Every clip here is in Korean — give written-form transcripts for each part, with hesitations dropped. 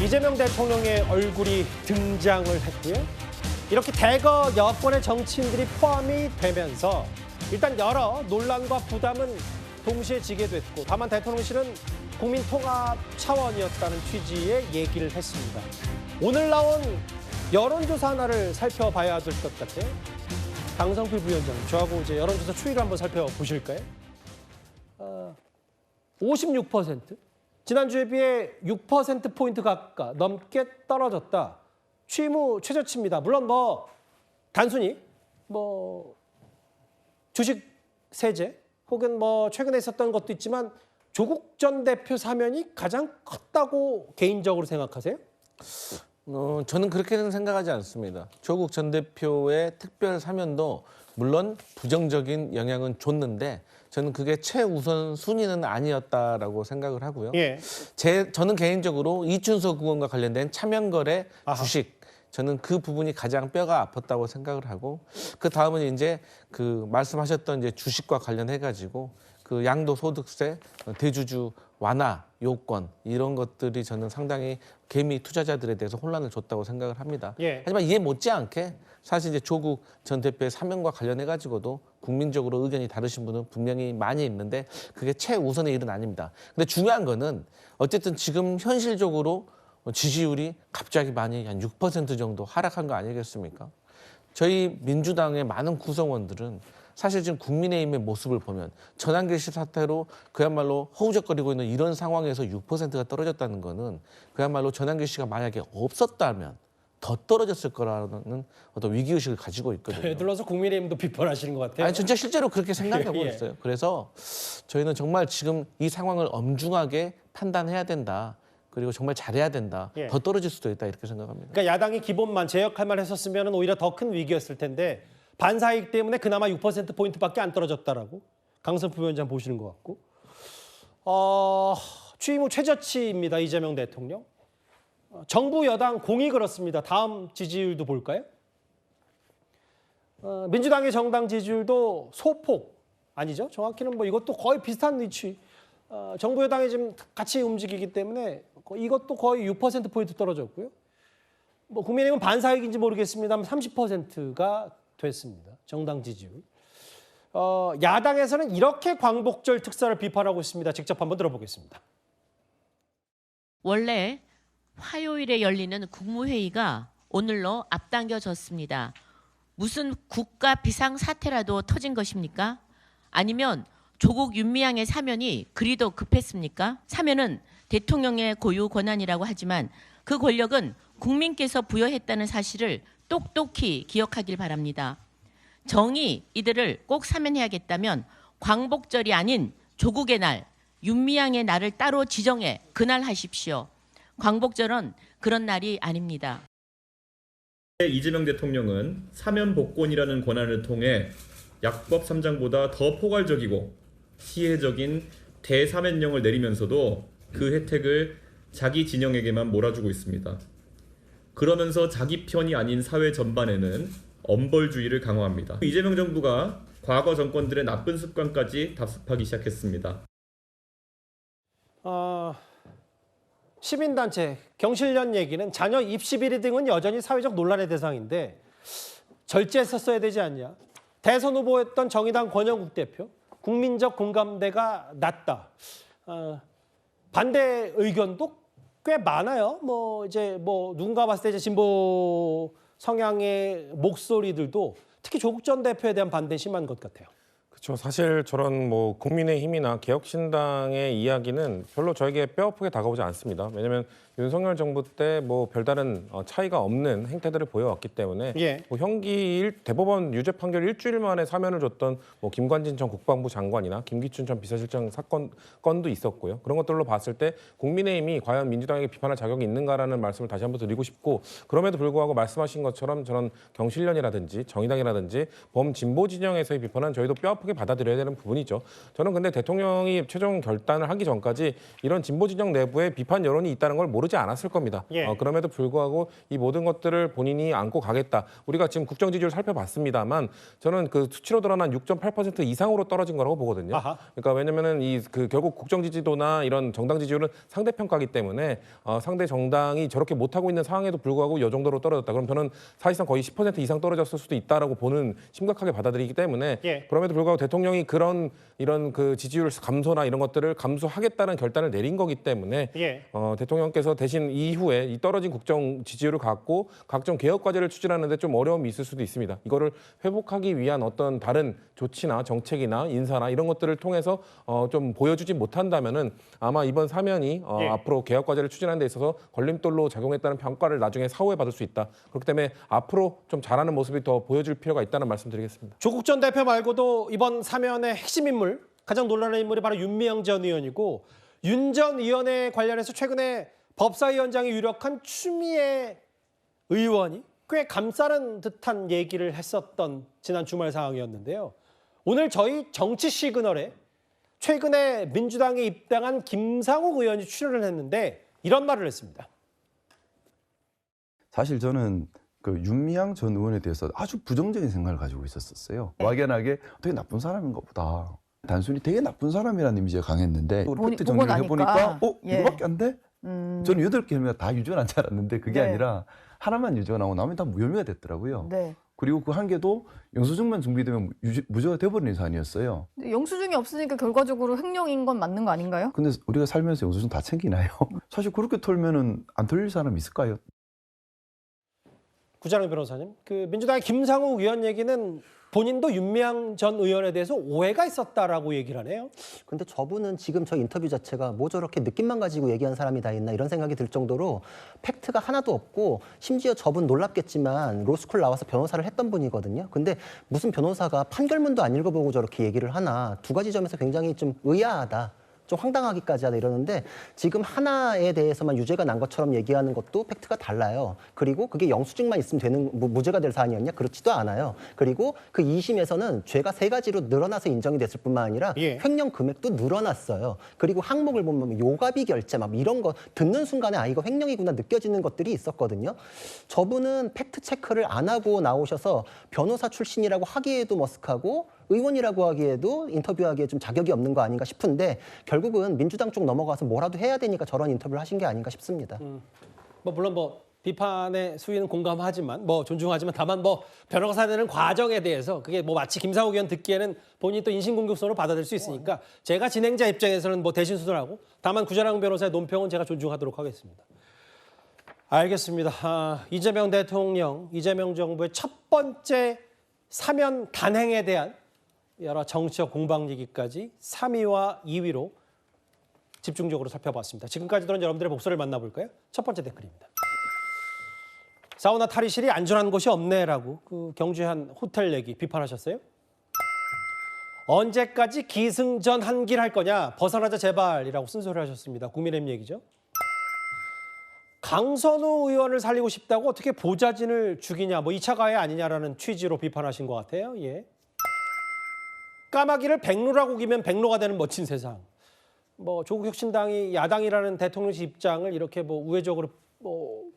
이재명 대통령의 얼굴이 등장을 했고요. 이렇게 대거 여권의 정치인들이 포함이 되면서 일단 여러 논란과 부담은 동시에 지게 됐고, 다만 대통령실은 국민 통합 차원이었다는 취지의 얘기를 했습니다. 오늘 나온 여론조사 하나를 살펴봐야 될 것 같아요. 강성필 부위원장, 저하고 이제 여론조사 추이를 한번 살펴보실까요? 56%. 지난주에 비해 6%포인트 가까이 넘게 떨어졌다. 취임 후 최저치입니다. 물론 단순히 주식 세제 혹은 최근에 있었던 것도 있지만 조국 전 대표 사면이 가장 컸다고 개인적으로 생각하세요? 저는 그렇게는 생각하지 않습니다. 조국 전 대표의 특별 사면도 물론 부정적인 영향은 줬는데 저는 그게 최우선 순위는 아니었다라고 생각을 하고요. 예. 저는 개인적으로 이춘석 의원과 관련된 차명거래 주식, 저는 그 부분이 가장 뼈가 아팠다고 생각을 하고, 그 다음은 이제 그 말씀하셨던 이제 주식과 관련해 가지고 그 양도소득세, 대주주 완화 요건 이런 것들이 저는 상당히 개미 투자자들에 대해서 혼란을 줬다고 생각을 합니다. 예. 하지만 이에 못지않게 사실 이제 조국 전 대표의 사면과 관련해 가지고도 국민적으로 의견이 다르신 분은 분명히 많이 있는데 그게 최우선의 일은 아닙니다. 근데 중요한 거는 어쨌든 지금 현실적으로 지지율이 갑자기 많이 한 6% 정도 하락한 거 아니겠습니까? 저희 민주당의 많은 구성원들은 사실 지금 국민의힘의 모습을 보면 전환길씨 사태로 그야말로 허우적거리고 있는 이런 상황에서 6%가 떨어졌다는 거는 그야말로 전환길씨가 만약에 없었다면 더 떨어졌을 거라는 어떤 위기의식을 가지고 있거든요. 들러서 국민의힘도 비판하시는 것 같아요. 아니 진짜 실제로 그렇게 생각하고 예. 있어요. 그래서 저희는 정말 지금 이 상황을 엄중하게 판단해야 된다. 그리고 정말 잘해야 된다. 예. 더 떨어질 수도 있다 이렇게 생각합니다. 그러니까 야당이 기본만 제 역할만 했었으면 오히려 더 큰 위기였을 텐데 반사이익 때문에 그나마 6%포인트밖에 안 떨어졌다라고 강성필 위원장 보시는 것 같고, 취임 후 최저치입니다. 이재명 대통령. 정부 여당 공이 그렇습니다. 다음 지지율도 볼까요? 민주당의 정당 지지율도 소폭 아니죠. 정확히는 이것도 거의 비슷한 위치. 정부 여당이 지금 같이 움직이기 때문에 이것도 거의 6%포인트 떨어졌고요. 국민의힘은 반사이익인지 모르겠습니다만 30%가 됐습니다. 정당 지지율. 야당에서는 이렇게 광복절 특사를 비판하고 있습니다. 직접 한번 들어보겠습니다. 원래 화요일에 열리는 국무회의가 오늘로 앞당겨졌습니다. 무슨 국가 비상사태라도 터진 것입니까? 아니면 조국 윤미향의 사면이 그리도 급했습니까? 사면은 대통령의 고유 권한이라고 하지만 그 권력은 국민께서 부여했다는 사실을 똑똑히 기억하길 바랍니다. 정의 이들을 꼭 사면해야겠다면 광복절이 아닌 조국의 날, 윤미향의 날을 따로 지정해 그날 하십시오. 광복절은 그런 날이 아닙니다. 이재명 대통령은 사면 복권이라는 권한을 통해 약법 3장보다 더 포괄적이고 시혜적인 대사면령을 내리면서도 그 혜택을 자기 진영에게만 몰아주고 있습니다. 그러면서 자기 편이 아닌 사회 전반에는 엄벌주의를 강화합니다. 이재명 정부가 과거 정권들의 나쁜 습관까지 답습하기 시작했습니다. 시민단체, 경실련 얘기는 자녀 입시 비리 등은 여전히 사회적 논란의 대상인데 절제했었어야 되지 않냐. 대선 후보였던 정의당 권영국 대표, 국민적 공감대가 낮다. 반대 의견도 꽤 많아요. 누군가 봤을 때 이제 진보 성향의 목소리들도 특히 조국 전 대표에 대한 반대 심한 것 같아요. 그렇죠. 사실 저런 국민의힘이나 개혁신당의 이야기는 별로 저에게 뼈아프게 다가오지 않습니다. 왜냐하면 윤석열 정부 때 별다른 차이가 없는 행태들을 보여왔기 때문에 예. 대법원 유죄 판결 일주일 만에 사면을 줬던 김관진 전 국방부 장관이나 김기춘 전 비서실장 건도 있었고요. 그런 것들로 봤을 때 국민의힘이 과연 민주당에게 비판할 자격이 있는가라는 말씀을 다시 한번 드리고 싶고, 그럼에도 불구하고 말씀하신 것처럼 저런 경실련이라든지 정의당이라든지 범진보 진영에서의 비판은 저희도 뼈아프게 받아들여야 되는 부분이죠. 저는 근데 대통령이 최종 결단을 하기 전까지 이런 진보 진영 내부에 비판 여론이 있다는 걸 모르지 않았을 겁니다. 예. 그럼에도 불구하고 이 모든 것들을 본인이 안고 가겠다. 우리가 지금 국정 지지율 살펴봤습니다만 저는 그 수치로 드러난 6.8% 이상으로 떨어진 거라고 보거든요. 아하. 그러니까 왜냐면은 결국 국정 지지도나 이런 정당 지지율은 상대 평가기 때문에 상대 정당이 저렇게 못하고 있는 상황에도 불구하고 이 정도로 떨어졌다. 그럼 저는 사실상 거의 10% 이상 떨어졌을 수도 있다라고 보는 심각하게 받아들이기 때문에 예. 그럼에도 불구하고 대통령이 이런 그 지지율 감소나 이런 것들을 감수하겠다는 결단을 내린 거기 때문에 예. 대통령께서 대신 이후에 이 떨어진 국정 지지율을 갖고 각종 개혁 과제를 추진하는데 좀 어려움이 있을 수도 있습니다. 이거를 회복하기 위한 어떤 다른 조치나 정책이나 인사나 이런 것들을 통해서 좀 보여주지 못한다면은 아마 이번 사면이 예. 앞으로 개혁 과제를 추진하는 데 있어서 걸림돌로 작용했다는 평가를 나중에 사후에 받을 수 있다. 그렇기 때문에 앞으로 좀 잘하는 모습이 더 보여줄 필요가 있다는 말씀드리겠습니다. 조국 전 대표 말고도 이번 사면의 핵심 인물, 가장 논란의 인물이 바로 윤미향 전 의원이고 윤 전 의원에 관련해서 최근에 법사위원장이 유력한 추미애 의원이 꽤 감싸는 듯한 얘기를 했었던 지난 주말 상황이었는데요. 오늘 저희 정치 시그널에 최근에 민주당에 입당한 김상욱 의원이 출연을 했는데 이런 말을 했습니다. 사실 저는 그 윤미향 전 의원에 대해서 아주 부정적인 생각을 가지고 있었어요. 막연하게 되게 나쁜 사람인가 보다. 단순히 되게 나쁜 사람이라는 이미지가 강했는데 팩트 정리를 해보니까 예. 이거밖에 안 돼? 저는 8개면 다 유죄난 줄 알았는데 그게 네. 아니라 하나만 유죄가 나오고 나머지 다 무혐의가 됐더라고요. 네. 그리고 그 한 개도 영수증만 준비되면 무죄가 돼버리는 사안이었어요. 근데 영수증이 없으니까 결과적으로 횡령인 건 맞는 거 아닌가요? 근데 우리가 살면서 영수증 다 챙기나요? 사실 그렇게 털면은 안 털릴 사람 있을까요? 구자룡 변호사님, 그 민주당의 김상욱 의원 얘기는 본인도 윤미향 전 의원에 대해서 오해가 있었다라고 얘기를 하네요. 근데 저분은 지금 저 인터뷰 자체가 뭐 저렇게 느낌만 가지고 얘기한 사람이 다 있나 이런 생각이 들 정도로 팩트가 하나도 없고 심지어 저분 놀랍겠지만 로스쿨 나와서 변호사를 했던 분이거든요. 근데 무슨 변호사가 판결문도 안 읽어보고 저렇게 얘기를 하나 두 가지 점에서 굉장히 좀 의아하다. 좀 황당하기까지 하다 이러는데 지금 하나에 대해서만 유죄가 난 것처럼 얘기하는 것도 팩트가 달라요. 그리고 그게 영수증만 있으면 되는 무죄가 될 사안이었냐? 그렇지도 않아요. 그리고 그 2심에서는 죄가 3가지로 늘어나서 인정이 됐을 뿐만 아니라 예. 횡령 금액도 늘어났어요. 그리고 항목을 보면 요가비 결제 막 이런 거 듣는 순간에 아 이거 횡령이구나 느껴지는 것들이 있었거든요. 저분은 팩트 체크를 안 하고 나오셔서 변호사 출신이라고 하기에도 머쓱하고 의원이라고 하기에도 인터뷰하기에 좀 자격이 없는 거 아닌가 싶은데 결국은 민주당 쪽 넘어가서 뭐라도 해야 되니까 저런 인터뷰를 하신 게 아닌가 싶습니다. 물론 비판의 수위는 공감하지만 존중하지만 다만 변호사 되는 과정에 대해서 그게 마치 김상욱 의원 듣기에는 본인이 또 인신공격성으로 받아들일 수 있으니까 제가 진행자 입장에서는 대신 수준하고 다만 구자룡 변호사의 논평은 제가 존중하도록 하겠습니다. 알겠습니다. 이재명 대통령, 이재명 정부의 첫 번째 사면 단행에 대한 여러 정치적 공방 얘기까지 3위와 2위로 집중적으로 살펴봤습니다. 지금까지 들은 여러분들의 목소리를 만나볼까요? 첫 번째 댓글입니다. 사우나 탈의실이 안전한 곳이 없네라고 그 경주의 한 호텔 얘기 비판하셨어요? 언제까지 기승전 한길 할 거냐? 벗어나자 제발이라고 쓴소리 하셨습니다. 국민의힘 얘기죠. 강선우 의원을 살리고 싶다고 어떻게 보좌진을 죽이냐? 2차 가해 아니냐라는 취지로 비판하신 것 같아요. 예. 까마귀를 백로라고 기면 백로가 되는 멋진 세상. 조국 혁신당이 야당이라는 대통령실 입장을 이렇게 우회적으로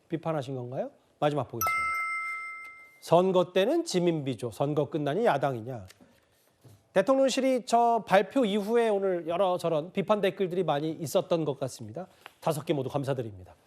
비판하신 건가요? 마지막 보겠습니다. 선거 때는 지민비조, 선거 끝나니 야당이냐. 대통령실이 저 발표 이후에 오늘 여러 저런 비판 댓글들이 많이 있었던 것 같습니다. 5개 모두 감사드립니다.